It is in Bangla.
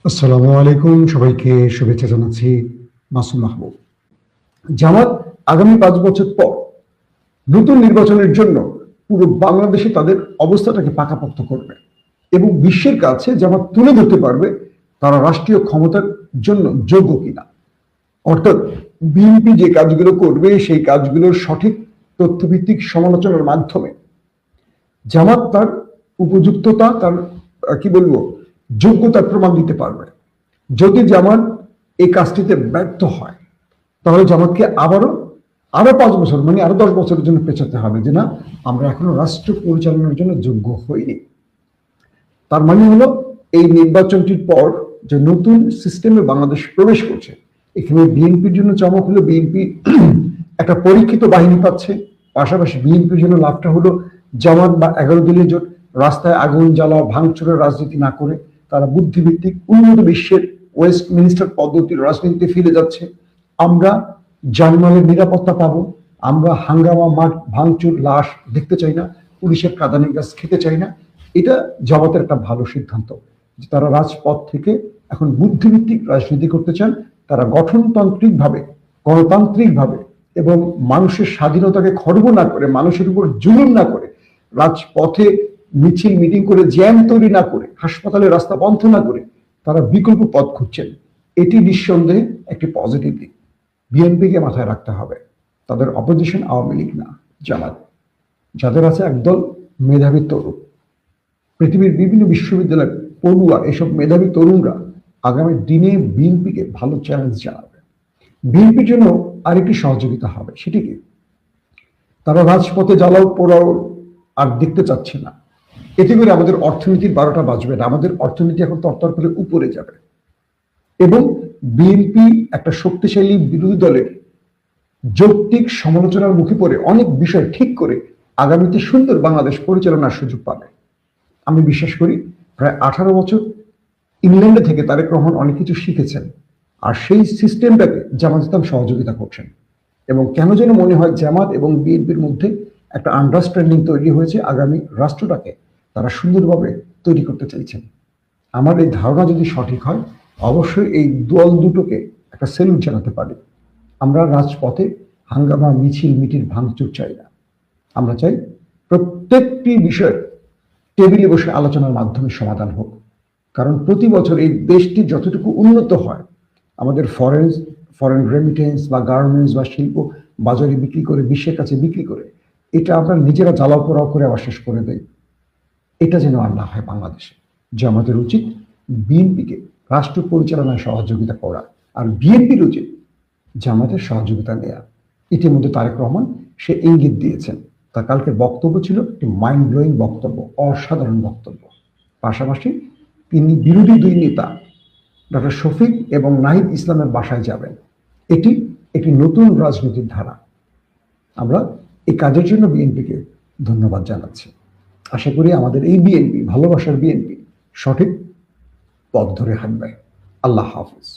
আসসালামু আলাইকুম, সবাইকে শুভেচ্ছা জানাচ্ছি। মাসুম মাহবুব। জামাত আগামী 5 বছর পর নতুন নির্বাচনের জন্য পুরো বাংলাদেশে তাদের অবস্থাটাকে পাকাপোক্ত করবে এবং বিশ্বের কাছে জামাত তুলে ধরতে পারবে তারা রাষ্ট্রীয় ক্ষমতার জন্য যোগ্য কিনা। অর্থাৎ বিএনপি যে কাজগুলো করবে সেই কাজগুলোর সঠিক তথ্যভিত্তিক সমালোচনার মাধ্যমে জামাত তার উপযুক্ততা, তার কি বলবো, যোগ্যতার প্রমাণ দিতে পারবে। যদি জামাত এই কাজটিতে ব্যর্থ হয় তাহলে জামাতকে আরো 5 বছর, মানে আরো 10 বছরের জন্য পেছাতে হবে যে না, আমরা এখনো রাষ্ট্র পরিচালনার জন্য যোগ্য হইনি। তার মানে হলো এই নির্বাচনটির পর যে নতুন সিস্টেমে বাংলাদেশ প্রবেশ করছে, এখানে বিএনপির জন্য চমক হলো বিএনপি একটা পরীক্ষিত বাহিনী পাচ্ছে। পাশাপাশি বিএনপির জন্য লাভটা হলো জামাত বা 11 দলীয় জোট রাস্তায় আগুন জ্বালা ভাঙচুরের রাজনীতি না করে তারা বুদ্ধিভিত্তিক উন্নত বিশ্বের ওয়েস্টমিনিস্টার পদ্ধতির রাজনীতিতে ফিরে যাচ্ছে। আমরা জানমালের নিরাপত্তা পাবো। আমরা হাঙ্গামা, মাঠ ভাঙচুর, লাশ দেখতে চাই না, পুলিশের কাঁদানি গাছ খেতে চাই না। এটা জামাতের একটা ভালো সিদ্ধান্ত যে তারা রাজপথ থেকে এখন বুদ্ধিভিত্তিক রাজনীতি করতে চান। তারা গঠনতান্ত্রিকভাবে, গণতান্ত্রিকভাবে এবং মানুষের স্বাধীনতাকে খর্ব না করে, মানুষের উপর জুলুম না করে, রাজপথে মিছিল মিটিং করে জ্যাম তৈরি না করে, হাসপাতালে রাস্তা বন্ধ না করে তারা বিকল্প পথ খুঁজছেন। এটি নিঃসন্দেহে একটি পজিটিভ দিক। বিএনপিকে মাথায় রাখতে হবে, তাদের অপোজিশন আওয়ামী লীগ না, জামাত। যাদের আছে একদল মেধাবী তরুণ, পৃথিবীর বিভিন্ন বিশ্ববিদ্যালয়ের পড়ুয়া, এসব মেধাবী তরুণরা আগামী দিনে বিএনপিকে ভালো চ্যালেঞ্জ জানাবে। বিএনপির জন্য আরেকটি সহযোগিতা হবে, সেটি কি? তারা রাজপথে জ্বালাও পোড়াও আর দেখতে চাচ্ছে না। এতে করে আমাদের অর্থনীতির 12টা বাজবে না। আমাদের অর্থনীতি এখন তরতর করে উপরে যাবে এবং বিএনপি একটা শক্তিশালী বিরোধী দলের যৌক্তিক সমালোচনার মুখে পড়ে অনেক বিষয় ঠিক করে আগামীতে সুন্দর বাংলাদেশ পরিচালনার সুযোগ পাবে। আমি বিশ্বাস করি প্রায় 18 বছর ইংল্যান্ডে থেকে তারেক রহমান অনেক কিছু শিখেছেন, আর সেই সিস্টেমটাকে জামাত ইসলাম সহযোগিতা করছেন। এবং কেন যেন মনে হয় জামাত এবং বিএনপির মধ্যে একটা আন্ডারস্ট্যান্ডিং তৈরি হয়েছে, আগামী রাষ্ট্রটাকে তারা সুন্দরভাবে তৈরি করতে চাইছেন। আমার এই ধারণা যদি সঠিক হয়, অবশ্যই এই দল দুটোকে একটা সেলুট জানাতে পারি। আমরা রাজপথে হাঙ্গামা, মিছিল মিটির ভাঙচুর চাই না। আমরা চাই প্রত্যেকটি বিষয় টেবিলে বসে আলোচনার মাধ্যমে সমাধান হোক। কারণ প্রতি বছর এই দেশটি যতটুকু উন্নত হয়, আমাদের ফরেন রেমিটেন্স বা গার্মেন্টস বা শিল্প বাজারে বিক্রি করে, বিশ্বের কাছে বিক্রি করে, এটা আমরা নিজেরা জ্বালাও পোড়াও করে আবার শেষ করে দেই। এটা যেন আর না হয় বাংলাদেশে। যে আমাদের উচিত বিএনপিকে রাষ্ট্র পরিচালনায় সহযোগিতা করা, আর বিএনপির উচিত জামাতের সহযোগিতা নেয়া। ইতিমধ্যে তারেক রহমান সে ইঙ্গিত দিয়েছেন। তার কালকের বক্তব্য ছিল একটি মাইন্ড ব্লোয়িং বক্তব্য, অসাধারণ বক্তব্য। পাশাপাশি তিনি বিরোধী দুই নেতা ডক্টর শফিক এবং নাহিদ ইসলামের বাসায় যাবেন। এটি একটি নতুন রাজনৈতিক ধারা। আমরা এই কাজের জন্য বিএনপিকে ধন্যবাদ জানাচ্ছি। আশা করি আমাদের এই বিএনপি, ভালোবাসার বিএনপি, সঠিক পথ ধরে হাঁটবে। আল্লাহ হাফিজ।